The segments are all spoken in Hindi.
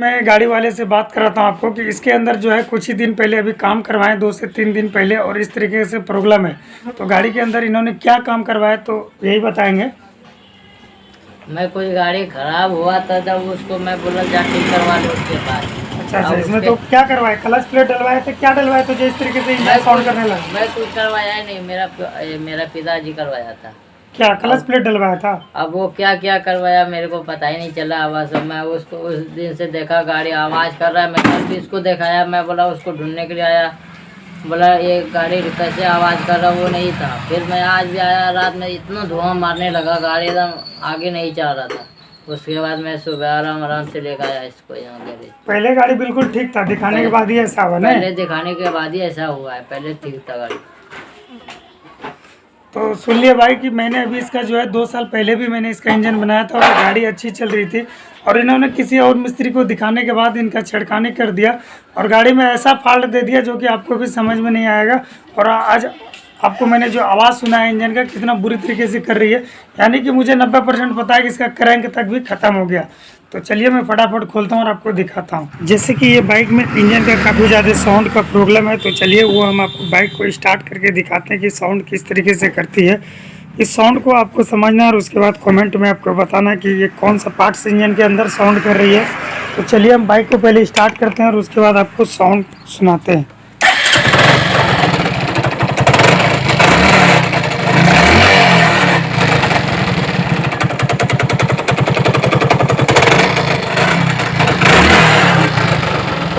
मैं गाड़ी वाले से बात कर रहा था आपको कि इसके अंदर जो है कुछ ही दिन पहले अभी काम करवाएं, 2 से 3 दिन पहले, और इस तरीके से प्रॉब्लम है। तो गाड़ी के अंदर इन्होंने क्या काम करवाया तो यही बताएंगे। मैं कुछ गाड़ी खराब हुआ था जब उसको मैं बोला जा ठीक करवा लो उसके पास। अच्छा, इसमें तो क्या करवाए, क्लच प्लेट डलवाए थे, क्या डलवाए थे जो इस तरीके से इंजन साउंड करने लगा? मैं कुछ करवाया ही नहीं, मेरा पिताजी करवाया था। क्या क्लच प्लेट डलवाया था? अब वो क्या क्या करवाया मेरे को पता ही नहीं चला। आवाज़ मैं उसको उस दिन से देखा गाड़ी आवाज़ कर रहा है, मैं कल भी इसको दिखाया, मैं बोला उसको ढूंढने के लिए आया, बोला ये गाड़ी कैसे आवाज़ कर रहा, वो नहीं था। फिर मैं आज भी आया, रात में इतना धुआं मारने लगा, गाड़ी एकदम आगे नहीं चल रहा था। उसके बाद मैं सुबह आराम से लेकर आया इसको यहाँ गैरेज। पहले गाड़ी बिल्कुल ठीक था, दिखाने के बाद ही ऐसा हुआ ना? पहले दिखाने के बाद ही ऐसा हुआ है, पहले ठीक था गाड़ी। तो सुन लिया भाई कि मैंने अभी इसका जो है 2 साल पहले भी मैंने इसका इंजन बनाया था और गाड़ी अच्छी चल रही थी, और इन्होंने किसी और मिस्त्री को दिखाने के बाद इनका छिड़काने कर दिया और गाड़ी में ऐसा फॉल्ट दे दिया जो कि आपको भी समझ में नहीं आएगा। और आज आपको मैंने जो आवाज़ सुना है इंजन का कितना बुरी तरीके से कर रही है, यानी कि मुझे 90% पता है कि इसका क्रैंक तक भी ख़त्म हो गया। तो चलिए मैं फटाफट खोलता हूँ और आपको दिखाता हूँ। जैसे कि ये बाइक में इंजन का काफ़ी ज़्यादा साउंड का प्रॉब्लम है, तो चलिए वो हम आपको बाइक को स्टार्ट करके दिखाते हैं कि साउंड किस तरीके से करती है। इस साउंड को आपको समझना है और उसके बाद कमेंट में आपको बताना कि ये कौन सा पार्ट्स इंजन के अंदर साउंड कर रही है। तो चलिए हम बाइक को पहले स्टार्ट करते हैं और उसके बाद आपको साउंड सुनाते हैं।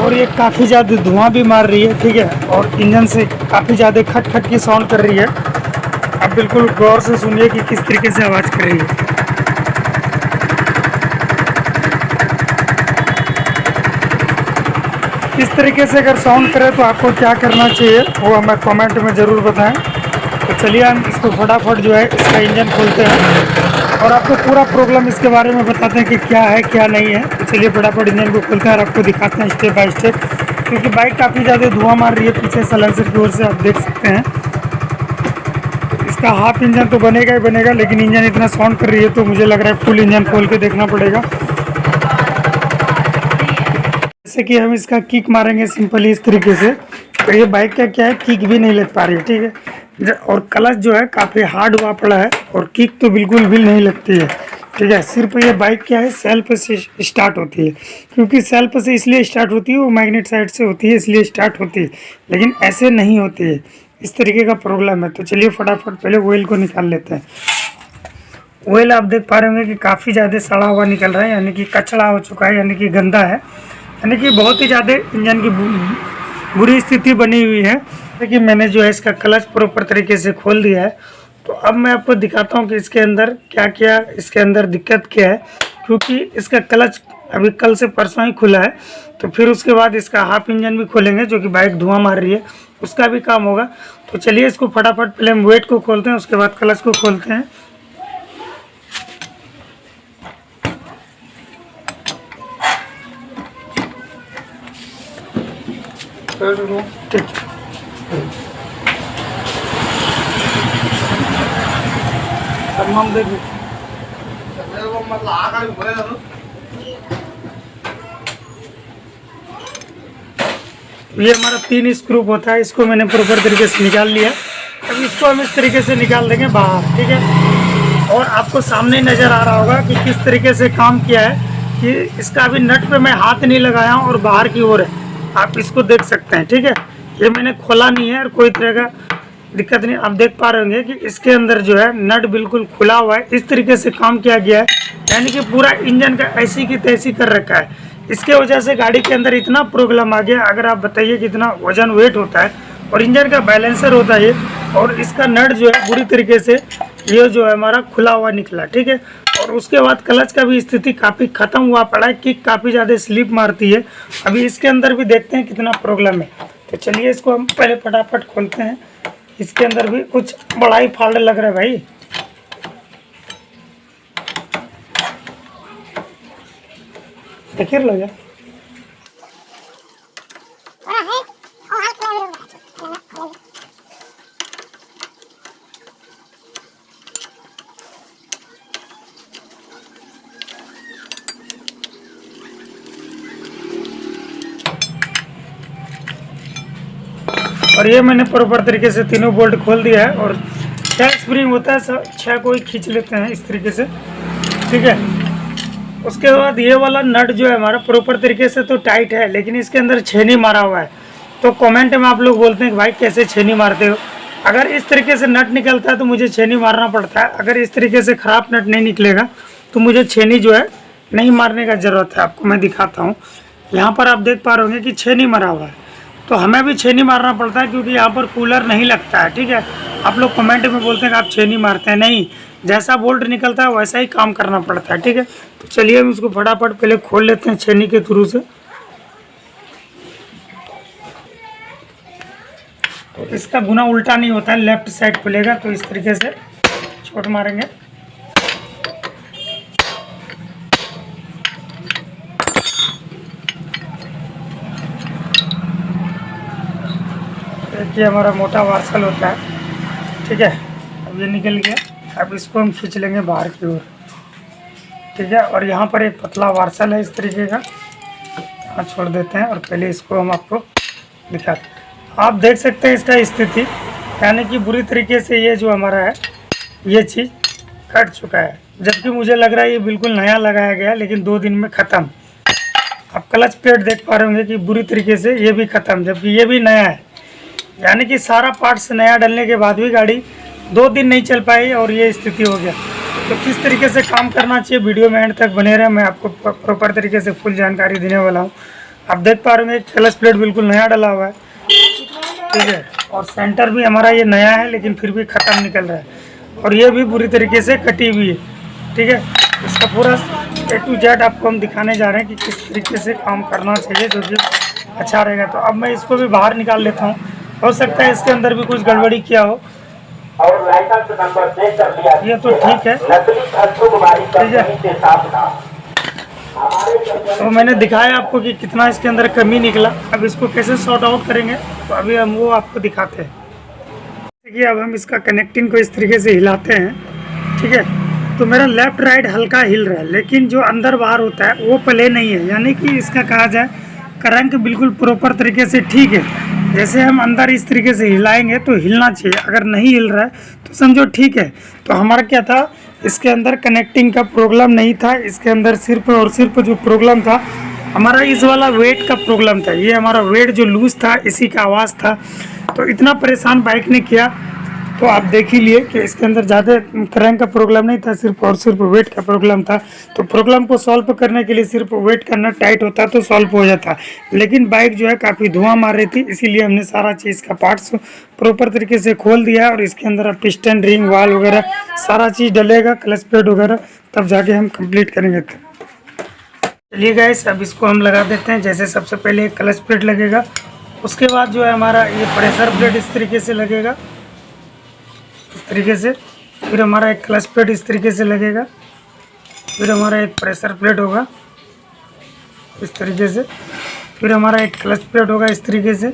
और ये काफ़ी ज़्यादा धुआं भी मार रही है, ठीक है, और इंजन से काफ़ी ज़्यादा खट खट की साउंड कर रही है। आप बिल्कुल गौर से सुनिए कि किस तरीके से आवाज़ कर रही है। इस तरीके से अगर साउंड करे तो आपको क्या करना चाहिए वो हमें कमेंट में ज़रूर बताएं। तो चलिए हम इसको फटाफट जो है इसका इंजन खोलते हैं और आपको पूरा प्रॉब्लम इसके बारे में बताते हैं कि क्या है क्या नहीं है। तो चलिए फटाफट इंजन को खोलते हैं और आपको दिखाते हैं स्टेप बाय स्टेप, क्योंकि बाइक काफ़ी ज़्यादा धुआं मार रही है पीछे सलेंसर की ओर से, आप देख सकते हैं। इसका हाफ इंजन तो बनेगा ही बनेगा, लेकिन इंजन इतना साउंड कर रही है तो मुझे लग रहा है फुल इंजन खोल के देखना पड़ेगा। जैसे कि हम इसका किक मारेंगे सिंपली इस तरीके से, तो ये बाइक का क्या है, किक भी नहीं लग पा रही है, ठीक है। और क्लच जो है काफ़ी हार्ड हुआ पड़ा है और किक तो बिल्कुल भी नहीं लगती है, ठीक है। सिर्फ ये बाइक क्या है, सेल्फ से स्टार्ट होती है, क्योंकि सेल्फ से इसलिए स्टार्ट होती है, वो मैग्नेट साइड से होती है इसलिए स्टार्ट होती है, लेकिन ऐसे नहीं होती है। इस तरीके का प्रॉब्लम है। तो चलिए फटाफट पहले ऑयल को निकाल लेते हैं। ऑयल आप देख पा रहे होंगे कि काफ़ी ज़्यादा सड़ा हुआ निकल रहा है, यानी कि कचड़ा हो चुका है, यानी कि गंदा है, यानी कि बहुत ही ज़्यादा इंजन की बुरी स्थिति बनी हुई है। देखिए मैंने जो है इसका क्लच प्रॉपर तरीके से खोल दिया है। तो अब मैं आपको दिखाता हूँ कि इसके अंदर क्या क्या, इसके अंदर दिक्कत क्या है, क्योंकि इसका क्लच अभी कल से परसों ही खुला है। तो फिर उसके बाद इसका हाफ इंजन भी खोलेंगे, जो कि बाइक धुआं मार रही है, उसका भी काम होगा। तो चलिए इसको फटाफट पहले हम वेट को खोलते हैं, उसके बाद क्लच को खोलते हैं। ठीक, ये हमारा 3 स्क्रू होता है, इसको मैंने प्रॉपर तरीके से निकाल लिया। अब इसको हम इस तरीके से निकाल देंगे बाहर, ठीक है। और आपको सामने नज़र आ रहा होगा कि किस तरीके से काम किया है, कि इसका अभी नट पे मैं हाथ नहीं लगाया हूँ और बाहर की ओर है, आप इसको देख सकते हैं, ठीक है। ये मैंने खोला नहीं है और कोई तरह का दिक्कत नहीं। आप देख पा रहे होंगे कि इसके अंदर जो है नट बिल्कुल खुला हुआ है, इस तरीके से काम किया गया है, यानी कि पूरा इंजन का ऐसी की तैसी कर रखा है। इसके वजह से गाड़ी के अंदर इतना प्रॉब्लम आ गया। अगर आप बताइए कितना वजन वेट होता है और इंजन का बैलेंसर होता है, और इसका नट जो है बुरी तरीके से ये जो है हमारा खुला हुआ निकला, ठीक है। और उसके बाद क्लच का भी स्थिति काफ़ी ख़त्म हुआ पड़ा है, किक काफ़ी ज़्यादा स्लिप मारती है। अभी इसके अंदर भी देखते हैं कितना प्रॉब्लम है। तो चलिए इसको हम पहले फटाफट खोलते हैं। इसके अंदर भी कुछ बड़ा ही फॉल्ट लग रहा है भाई। देखिए लो यार, और ये मैंने प्रॉपर तरीके से तीनों बोल्ट खोल दिया है। और क्या स्प्रिंग होता है सब 6 को ही खींच लेते हैं इस तरीके से, ठीक है। उसके बाद ये वाला नट जो है हमारा प्रॉपर तरीके से तो टाइट है, लेकिन इसके अंदर छेनी मारा हुआ है। तो कमेंट में आप लोग बोलते हैं कि भाई कैसे छेनी मारते हो। अगर इस तरीके से नट निकलता है तो मुझे छेनी मारना पड़ता है, अगर इस तरीके से ख़राब नट नहीं निकलेगा तो मुझे छेनी जो है नहीं मारने का ज़रूरत है। आपको मैं दिखाता हूँ, यहाँ पर आप देख पा रहे होंगे कि छेनी मारा हुआ है, तो हमें भी छेनी मारना पड़ता है क्योंकि यहाँ पर कूलर नहीं लगता है, ठीक है। आप लोग कमेंट में बोलते हैं कि आप छेनी मारते हैं, नहीं, जैसा बोल्ट निकलता है वैसा ही काम करना पड़ता है, ठीक है। तो चलिए हम इसको फटाफट पहले खोल लेते हैं छेनी के थ्रू से। तो इसका गुना उल्टा नहीं होता है, लेफ्ट साइड खुलेगा, तो इस तरीके से छोट मारेंगे। ये हमारा मोटा वार्सल होता है, ठीक है। अब ये निकल गया, अब इसको हम खींच लेंगे बाहर की ओर, ठीक है। और यहाँ पर एक पतला वार्सल है इस तरीके का, यहाँ छोड़ देते हैं और पहले इसको हम आपको दिखाते हैं। आप देख सकते हैं इसका स्थिति, यानी कि बुरी तरीके से ये जो हमारा है ये चीज़ कट चुका है, जबकि मुझे लग रहा है ये बिल्कुल नया लगाया गया, लेकिन 2 दिन में ख़त्म। आप क्लच प्लेट देख पा रहे होंगे कि बुरी तरीके से ये भी ख़त्म, जबकि ये भी नया है। यानी कि सारा पार्ट्स नया डलने के बाद भी गाड़ी 2 दिन नहीं चल पाई और ये स्थिति हो गया। तो किस तरीके से काम करना चाहिए, वीडियो में एंड तक बने रहे, मैं आपको प्रॉपर तरीके से फुल जानकारी देने वाला हूँ। आप देख पा रहे हैं क्लच प्लेट बिल्कुल नया डला हुआ है, ठीक है। और सेंटर भी हमारा ये नया है, लेकिन फिर भी ख़त्म निकल रहा है, और ये भी बुरी तरीके से कटी हुई है, ठीक है। इसका पूरा A to Z आपको हम दिखाने जा रहे हैं कि किस तरीके से काम करना चाहिए, जो कि अच्छा रहेगा। तो अब मैं इसको भी बाहर निकाल लेता हूँ, हो सकता है इसके अंदर भी कुछ गड़बड़ी किया हो, और लाइसेंस नंबर चेक कर लिया। ये तो ठीक है, ठीक है। तो मैंने दिखाया आपको कि कितना इसके अंदर कमी निकला। अब इसको कैसे सॉर्ट आउट करेंगे, तो अभी हम वो आपको दिखाते हैं। देखिए, अब हम इसका कनेक्टिंग को इस तरीके से हिलाते हैं, ठीक है। तो मेरा लेफ्ट राइट हल्का हिल रहा है, लेकिन जो अंदर बाहर होता है वो प्ले नहीं है, यानी कि इसका कहा जाए करंट बिल्कुल प्रॉपर तरीके से ठीक है। जैसे हम अंदर इस तरीके से हिलाएंगे तो हिलना चाहिए, अगर नहीं हिल रहा है तो समझो ठीक है। तो हमारा क्या था, इसके अंदर कनेक्टिंग का प्रॉब्लम नहीं था, इसके अंदर सिर्फ और सिर्फ जो प्रॉब्लम था हमारा इस वाला वेट का प्रॉब्लम था। ये हमारा वेट जो लूज था, इसी का आवाज़ था। तो इतना परेशान बाइक ने किया, तो आप देख ही लिए कि इसके अंदर ज़्यादा करंट का प्रॉब्लम नहीं था, सिर्फ और सिर्फ वेट का प्रॉब्लम था। तो प्रॉब्लम को सॉल्व करने के लिए सिर्फ वेट करना टाइट होता तो सॉल्व हो जाता, लेकिन बाइक जो है काफ़ी धुआं मार रही थी, इसीलिए हमने सारा चीज़ का पार्ट्स प्रॉपर तरीके से खोल दिया। और इसके अंदर अब पिस्टन रिंग वाल वगैरह सारा चीज़ डलेगा, क्लच प्लेट वगैरह, तब जाके हम कंप्लीट करेंगे। चलिए गाइस, अब इसको हम लगा देते हैं। जैसे सबसे पहले एक क्लच प्लेट लगेगा, उसके बाद जो है हमारा ये प्रेशर प्लेट इस तरीके से लगेगा, इस तरीके से। फिर हमारा एक क्लच प्लेट इस तरीके से लगेगा, फिर हमारा एक प्रेशर प्लेट होगा इस तरीके से, फिर हमारा एक क्लच प्लेट होगा इस तरीके से,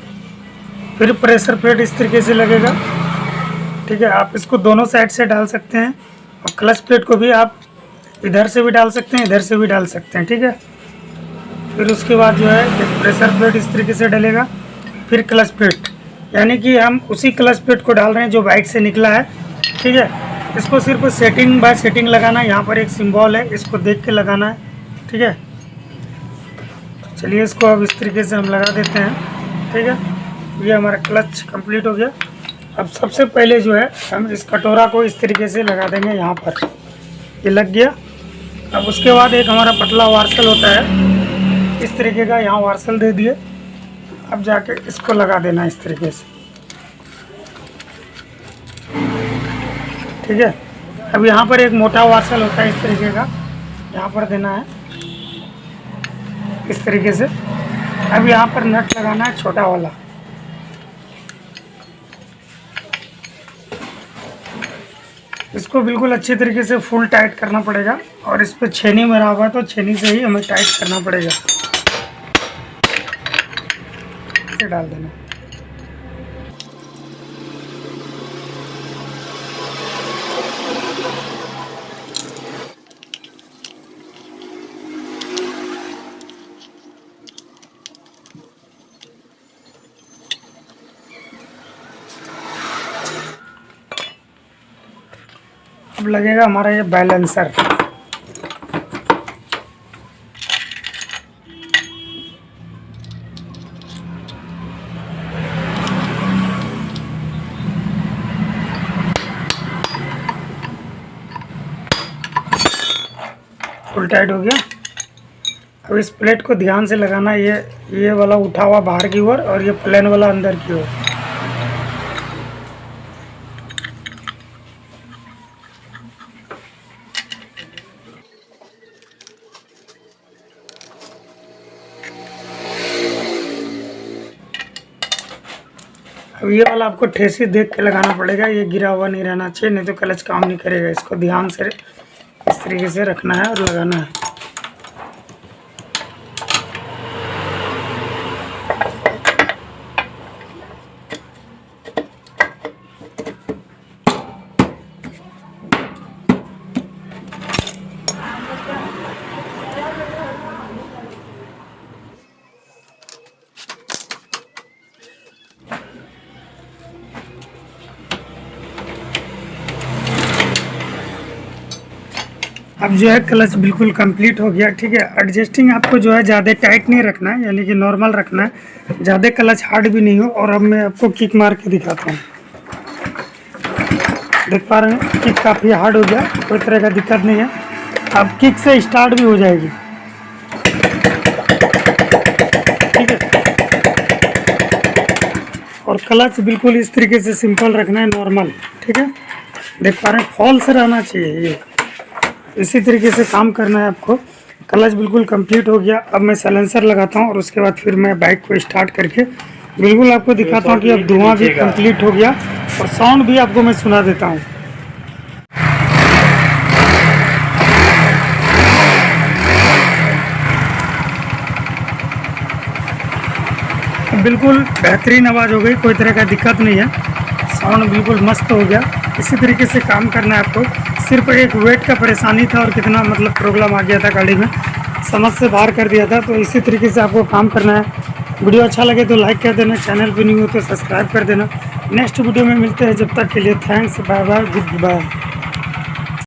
फिर प्रेशर प्लेट इस तरीके से लगेगा, ठीक है। आप इसको दोनों साइड से डाल सकते हैं, और क्लच प्लेट को भी आप इधर से भी डाल सकते हैं, इधर से भी डाल सकते हैं, ठीक है। फिर उसके बाद जो है एक प्रेशर प्लेट इस तरीके से डलेगा, फिर क्लच प्लेट, यानी कि हम उसी क्लच प्लेट को डाल रहे हैं जो बाइक से निकला है, ठीक है। इसको सिर्फ सेटिंग बाय सेटिंग लगाना है, यहाँ पर एक सिंबल है, इसको देख के लगाना है, ठीक है। चलिए इसको अब इस तरीके से हम लगा देते हैं, ठीक है। ये हमारा क्लच कंप्लीट हो गया। अब सबसे पहले जो है हम इस कटोरा को इस तरीके से लगा देंगे, यहाँ पर ये लग गया। अब उसके बाद एक हमारा पतला वार्सल होता है इस तरीके का, यहाँ वार्सल दे दिए। अब जाके इसको लगा देना इस तरीके से, ठीक है। अब यहाँ पर एक मोटा वार्सल होता है इस तरीके का, यहाँ पर देना है इस तरीके से। अब यहाँ पर नट लगाना है छोटा वाला, इसको बिल्कुल अच्छे तरीके से फुल टाइट करना पड़ेगा। और इस पर छेनी मरा हुआ है, तो छेनी से ही हमें टाइट करना पड़ेगा, इसे डाल देना। अब लगेगा हमारा ये बैलेंसर। फुल टाइट हो गया। अब इस प्लेट को ध्यान से लगाना, ये वाला उठा हुआ बाहर की ओर और ये प्लेन वाला अंदर की ओर। अब ये वाला आपको ठेसी देख के लगाना पड़ेगा, ये गिरा हुआ नहीं रहना चाहिए, नहीं तो क्लच काम नहीं करेगा। इसको ध्यान से इस तरीके से रखना है और लगाना है। अब जो है क्लच बिल्कुल कंप्लीट हो गया, ठीक है। एडजस्टिंग आपको जो है ज़्यादा टाइट नहीं रखना है, यानी कि नॉर्मल रखना है, ज़्यादा क्लच हार्ड भी नहीं हो। और अब मैं आपको किक मार के दिखाता हूँ। देख पा रहे हैं किक काफ़ी हार्ड हो गया, कोई तरह का दिक्कत नहीं है। अब किक से स्टार्ट भी हो जाएगी, ठीक है। और क्लच बिल्कुल इस तरीके से सिंपल रखना है, नॉर्मल, ठीक है। देख पा रहे हैं फॉल से रहना चाहिए, ये इसी तरीके से काम करना है आपको। क्लच बिल्कुल कंप्लीट हो गया। अब मैं साइलेंसर लगाता हूँ और उसके बाद फिर मैं बाइक को स्टार्ट करके बिल्कुल आपको दिखाता हूँ कि अब धुआं भी कंप्लीट हो गया और साउंड भी आपको मैं सुना देता हूँ। बिल्कुल बेहतरीन आवाज़ हो गई, कोई तरह का दिक्कत नहीं है, साउंड बिल्कुल मस्त हो गया। इसी तरीके से काम करना है आपको। सिर्फ एक वेट का परेशानी था और कितना मतलब प्रॉब्लम आ गया था गाड़ी में, समझ से बाहर कर दिया था। तो इसी तरीके से आपको काम करना है। वीडियो अच्छा लगे तो लाइक कर देना, चैनल पे नहीं हो तो सब्सक्राइब कर देना। नेक्स्ट वीडियो में मिलते हैं, जब तक के लिए thanks, bye bye, good bye.